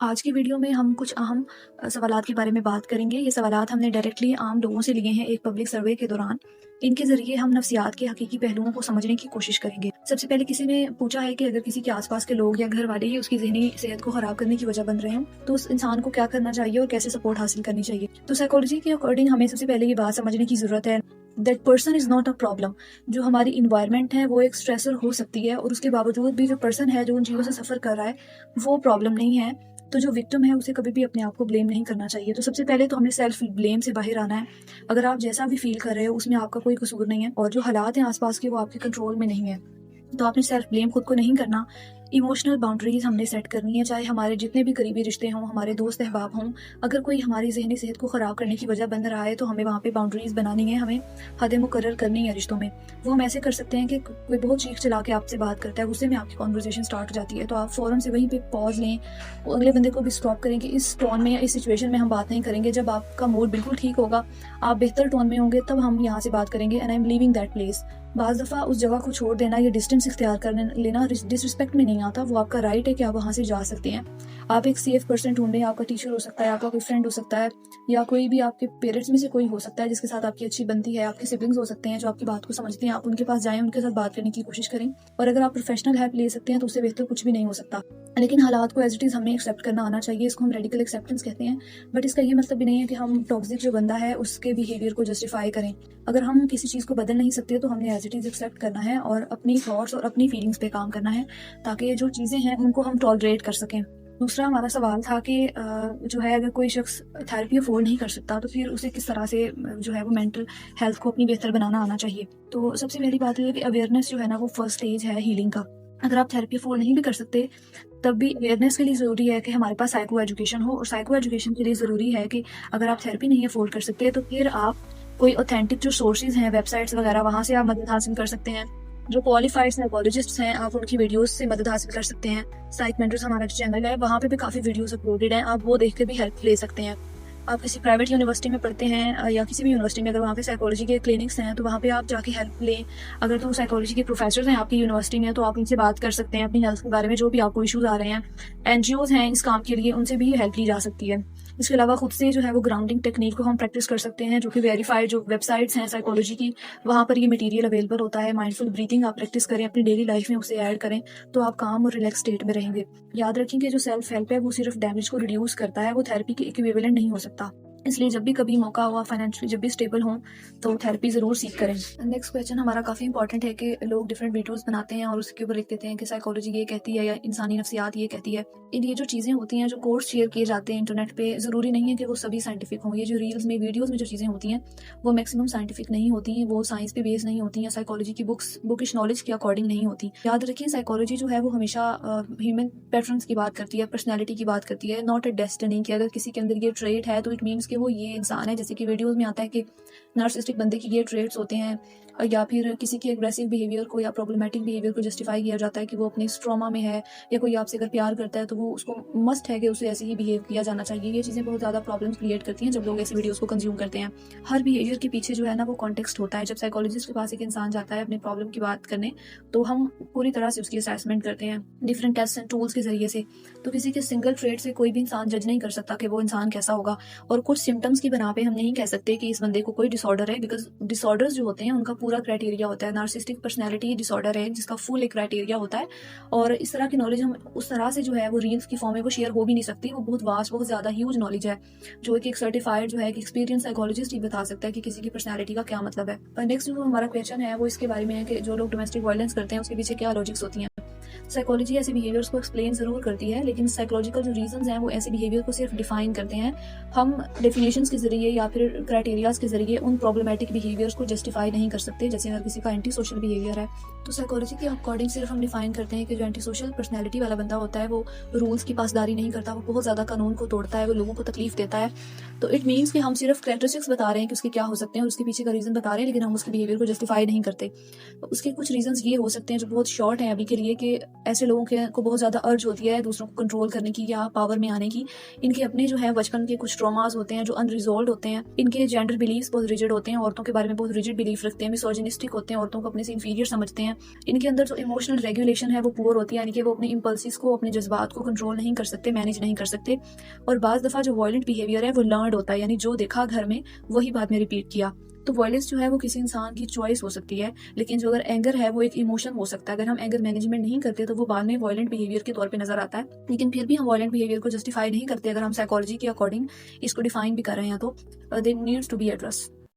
آج کی ویڈیو میں ہم کچھ اہم سوالات کے بارے میں بات کریں گے۔ یہ سوالات ہم نے ڈائریکٹلی عام لوگوں سے لیے ہیں ایک پبلک سروے کے دوران۔ ان کے ذریعے ہم نفسیات کے حقیقی پہلوؤں کو سمجھنے کی کوشش کریں گے۔ سب سے پہلے کسی نے پوچھا ہے کہ اگر کسی کے آس پاس کے لوگ یا گھر والے ہی اس کی ذہنی صحت کو خراب کرنے کی وجہ بن رہے ہیں تو اس انسان کو کیا کرنا چاہیے اور کیسے سپورٹ حاصل کرنی چاہیے۔ تو سائیکالوجی کے اکارڈنگ ہمیں سب سے پہلے یہ بات سمجھنے کی ضرورت ہے that person is not a problem. جو ہماری انوائرمنٹ ہے وہ ایک اسٹریسر ہو سکتی ہے اور اس کے باوجود بھی جو پرسن ہے جو ان چیزوں سے سفر کر رہا ہے وہ پرابلم نہیں ہے۔ تو جو وکٹم ہے اسے کبھی بھی اپنے آپ کو بلیم نہیں کرنا چاہیے۔ تو سب سے پہلے تو ہمیں سیلف بلیم سے باہر آنا ہے۔ اگر آپ جیسا بھی فیل کر رہے ہو اس میں آپ کا کوئی قصور نہیں ہے اور جو حالات ہیں آس پاس کے وہ آپ کے کنٹرول میں نہیں ہے، تو آپ نے سیلف بلیم خود کو نہیں کرنا۔ ایموشنل باؤنڈریز ہم نے سیٹ کرنی ہے، چاہے ہمارے جتنے بھی قریبی رشتے ہوں، ہمارے دوست احباب ہوں، اگر کوئی ہماری ذہنی صحت کو خراب کرنے کی وجہ بن رہا ہے تو ہمیں وہاں پہ باؤنڈریز بنانی ہے، ہمیں حدیں مقرر کرنی ہے رشتوں میں۔ وہ ہم ایسے کر سکتے ہیں کہ کوئی بہت چیخ چلا کے آپ سے بات کرتا ہے، غصے میں آپ کی کانورسیشن سٹارٹ ہو جاتی ہے تو آپ فوراً سے وہیں پہ پاز لیں، اگلے بندے کو بھی اسٹاپ کریں کہ اس ٹون میں یا اس سچویشن میں ہم بات نہیں کریں گے۔ جب آپ کا موڈ بالکل ٹھیک ہوگا، آپ بہتر ٹون میں ہوں گے، تب ہم یہاں سے بات کریں گے and I am living that place. بعض دفعہ اس جگہ کو چھوڑ دینا یا ڈسٹینس اختیار کر لینا ڈس رسپیکٹ میں نہیں آتا، وہ آپ کا رائٹ ہے کہ آپ وہاں سے جا سکتے ہیں۔ آپ ایک سیف پرسن ڈھونڈیں، آپ کا ٹیچر ہو سکتا ہے، آپ کا کوئی فرینڈ ہو سکتا ہے، یا کوئی بھی آپ کے پیرنٹس میں سے کوئی ہو سکتا ہے جس کے ساتھ آپ کی اچھی بنتی ہے، آپ کے سبلنگز ہو سکتے ہیں جو آپ کی بات کو سمجھتے ہیں، آپ ان کے پاس جائیں، ان کے ساتھ بات کرنے کی کوشش کریں۔ اور اگر آپ پروفیشنل ہیلپ لے سکتے ہیں تو اس سے بہتر کچھ بھی نہیں ہو سکتا۔ لیکن حالات کو ایز اٹ از ہمیں ایکسیپٹ کرنا آنا چاہیے، اس کو ہم ریڈیکل ایکسیپٹنس کہتے ہیں۔ بٹ اس کا یہ مطلب بھی نہیں ہے کہ ہم ٹاکسک جو بندہ ہے اس کے بیہیویئر کو جسٹیفائی کریں۔ اگر ہم کسی چیز کو بدل نہیں سکتے تو ہم نے ایز اٹ از ایکسیپٹ کرنا ہے اور اپنی تھاٹس اور اپنی فیلنگس پہ کام کرنا ہے تاکہ جو چیزیں ہیں ان کو ہم ٹالریٹ کر سکیں۔ دوسرا ہمارا سوال تھا کہ جو ہے اگر کوئی شخص تھیراپی افورڈ نہیں کر سکتا تو پھر اسے کس طرح سے جو ہے وہ مینٹل ہیلتھ کو اپنی بہتر بنانا آنا چاہیے۔ تو سب سے پہلی بات یہ ہے کہ اویئرنیس جو ہے نا وہ فرسٹ اسٹیج ہے ہیلنگ کا۔ اگر آپ تھیراپی افورڈ نہیں بھی کر سکتے تب بھی اویئرنیس کے لیے ضروری ہے کہ ہمارے پاس سائیکو ایجوکیشن ہو، اور سائیکو ایجوکیشن کے لیے ضروری ہے کہ اگر آپ تھیراپی نہیں افورڈ کر سکتے تو پھر آپ کوئی اوتھینٹک جو سورسز ہیں، ویب سائٹس وغیرہ، وہاں سے آپ مدد حاصل کر سکتے ہیں۔ جو کوالیفائڈ سائیکالوجسٹس ہیں آپ ان کی ویڈیوز سے مدد حاصل کر سکتے ہیں۔ سائیک مینٹرز ہمارا جو چینل ہے وہاں پہ بھی کافی ویڈیوز اپلوڈیڈ ہیں، آپ وہ دیکھ کے بھی ہیلپ لے سکتے ہیں۔ آپ کسی پرائیویٹ یونیورسٹی میں پڑھتے ہیں یا کسی بھی یونیورسٹی میں اگر وہاں پہ سائیکالوجی کے کلینکس ہیں تو وہاں پہ آپ جا کے ہیلپ لیں۔ اگر تو سائیکالوجی کے پروفیسرز ہیں آپ کی یونیورسٹی میں تو آپ ان سے بات کر سکتے ہیں اپنی ہیلتھ کے بارے میں، جو بھی آپ کو ایشوز آ رہے ہیں۔ این جی اوز ہیں اس کام کے لیے، ان سے بھی ہیلپ لی جا سکتی ہے۔ اس کے علاوہ خود سے جو ہے وہ گراؤنڈنگ ٹیکنیک کو ہم پریکٹس کر سکتے ہیں، جو کہ ویریفائڈ جو ویب سائٹس ہیں سائیکالوجی کی، وہاں پر یہ مٹیریل اویلیبل ہوتا ہے۔ مائنڈفل بریتھنگ آپ پریکٹس کریں، اپنی ڈیلی لائف میں اسے ایڈ کریں تو آپ کام اور ریلیکس اسٹیٹ میں رہیں گے۔ یاد رکھیں کہ جو سیلف ہیلپ ہے وہ صرف ڈیمیج کو ریڈیوس کرتا ہے، وہ تھیراپی کے ایکویویلنٹ نہیں ہو سکتا۔ اس لیے جب بھی کبھی موقع ہوا، فائنینشلی جب بھی اسٹیبل ہوں تو تھیراپی ضرور سیکھ کریں۔ نیکسٹ کویسچن ہمارا کافی امپورٹنٹ ہے کہ لوگ ڈفرینٹ ویڈیوز بناتے ہیں اور اس کے اوپر لکھ دیتے ہیں کہ سائیکالوجی یہ کہتی ہے یا انسانی نفسیات یہ کہتی ہے۔ یہ جو چیزیں ہوتی ہیں، جو کورس شیئر کیے جاتے ہیں انٹرنیٹ پہ، ضروری نہیں ہے کہ وہ سبھی سائنٹیفک ہوں۔ یہ جو ریلز میں، ویڈیوز میں جو چیزیں ہوتی ہیں وہ میکسیمم سائنٹیفک نہیں ہوتی ہیں، وہ سائنس پہ بیس نہیں ہوتی ہیں، سائیکالوجی کی بکش نالج کے اکارڈنگ نہیں ہوتی۔ یاد رکھیں سائیکالوجی جو ہے وہ ہمیشہ ہیومن پیٹرنس کی بات کرتی ہے، پرسنالٹی کی بات کرتی ہے، ناٹ اے ڈیسٹنی کہ اگر کسی کے اندر یہ ٹریٹ ہے تو اٹ مینس کہ وہ یہ انسان ہے۔ جیسے کہ ویڈیوز میں آتا ہے کہ نارسسٹک بندے کی یہ ٹریٹس ہوتے ہیں، یا پھر کسی کے اگریسو بیہیویئر کو یا پرابلمیٹک بیہیویئر کو جسٹیفائی کیا جاتا ہے کہ وہ اپنے ٹراما میں ہے، یا کوئی آپ سے اگر پیار کرتا ہے تو وہ اس کو مسٹ ہے کہ اسے ایسے ہی بیہیو کیا جانا چاہیے۔ یہ چیزیں بہت زیادہ پرابلمس کریٹ کرتی ہیں جب لوگ ایسی ویڈیوز کو کنزیوم کرتے ہیں۔ ہر بیہیویئر کے پیچھے جو ہے نا وہ کانٹیکسٹ ہوتا ہے۔ جب سائیکالوجسٹ کے پاس ایک انسان جاتا ہے اپنے پرابلم کی بات کرنے تو ہم پوری طرح سے اس کی اسیسمنٹ کرتے ہیں ڈفرینٹ ٹیسٹ اینڈ ٹولس کے ذریعے سے۔ تو کسی کے سنگل ٹریٹ سے کوئی بھی انسان جج نہیں کر سکتا کہ وہ انسان کیسا ہوگا، اور کچھ سمٹمس کی بنا پہ ہم نہیں کہہ سکتے کہ اس بندے کو کوئی ڈس آرڈر ہے، بیکاز ڈس آرڈرز جو ہوتے ہیں ان کا پورا کرائٹیریا ہوتا ہے۔ نارسسٹک پرسنالٹی ڈس آرڈر ہے جس کا فل ایک کرائٹیریا ہوتا ہے، اور اس طرح کی نالج ہم اس طرح سے جو ہے وہ ریلز کی فارم میں وہ شیئر ہو بھی نہیں سکتی۔ وہ بہت واسٹ، بہت زیادہ ہیوج نالج ہے جو ایک سرٹیفائڈ جو ہے ایک ایکسپیرینس سائیکالوجسٹ ہی بتا سکتا ہے کہ کسی کی پرسنالٹی کا کیا مطلب ہے۔ نیکسٹ جو ہمارا کویشچن ہے وہ اس کے بارے میں ہے کہ جو لوگ ڈومیسٹک وائلنس کرتے ہیں اس کے پیچھے کیا لاجکس ہوتی ہیں۔ سائیکالوجی ایسے بیہیویئرس کو ایکسپلین ضرور کرتی ہے، لیکن سائیکالوجیکل جو ریزنز ہیں وہ ایسے بیہیویئر کو صرف ڈیفائن کرتے ہیں۔ ہم ڈیفینیشنس کے ذریعے یا پھر کرائٹیریاز کے ذریعے ان پرابلمیٹک بیہیویئرس کو جسٹیفائی نہیں کر سکتے۔ جیسے اگر کسی کا اینٹی سوشل بیہیویئر ہے تو سائیکالوجی کے اکارڈنگ صرف ہم ڈیفائن کرتے ہیں کہ جو اینٹی سوشل پرسنالٹی والا بندہ ہوتا ہے وہ رولس کی پاسداری نہیں کرتا، وہ بہت زیادہ قانون کو توڑتا ہے، وہ لوگوں کو تکلیف دیتا ہے۔ تو اٹ مینس کہ ہم صرف کریکٹرسٹکس بتا رہے ہیں کہ اس کے کیا ہو سکتے ہیں اور اس کے پیچھے کا ریزن بتا رہے ہیں، لیکن ہم اس کے بیہیویئر کو جسٹیفائی نہیں کرتے۔ اس کے کچھ ریزنز یہ ہو سکتے ہیں جو بہت شارٹ ہیں ابھی کے لیے، کہ ایسے لوگوں کو بہت زیادہ ارج ہوتی ہے دوسروں کو کنٹرول کرنے کی یا پاور میں آنے کی. ان کے اپنے جو ہے بچپن کے کچھ ٹراماز ہوتے ہیں جو ان ریزولوڈ ہوتے ہیں. ان کے جینڈر بلیفس بہت ریجڈ ہوتے ہیں, عورتوں کے بارے میں بہت ریجڈ بلیف رکھتے ہیں, میسوجنسٹک ہوتے ہیں, عورتوں کو اپنے سے انفیریئر سمجھتے ہیں. ان کے اندر جو ایموشنل ریگولیشن ہے وہ پور ہوتی ہے, یعنی کہ وہ اپنے امپلسز کو, اپنے جذبات کو کنٹرول نہیں کر سکتے, مینیج نہیں کر سکتے. اور بعض دفعہ جو وائلنٹ بیہیویئر ہے وہ لرنڈ ہوتا ہے, یعنی جو دیکھا گھر میں وہی بعد میں ریپیٹ کیا. تو وائلنس جو ہے وہ کسی انسان کی چوائس ہو سکتی ہے, لیکن جو اگر اینگر ہے وہ ایک ایموشن ہو سکتا ہے. اگر ہم اینگر مینجمنٹ نہیں کرتے تو وہ بعد میں وائلنٹ بیہیویئر کے طور پہ نظر آتا ہے, لیکن پھر بھی ہم وائلنٹ بیہیویئر کو جسٹیفائی نہیں کرتے. اگر ہم سائیکالوجی کے اکارڈنگ اس کو ڈیفائن بھی کر رہے ہیں تو they needs to be address.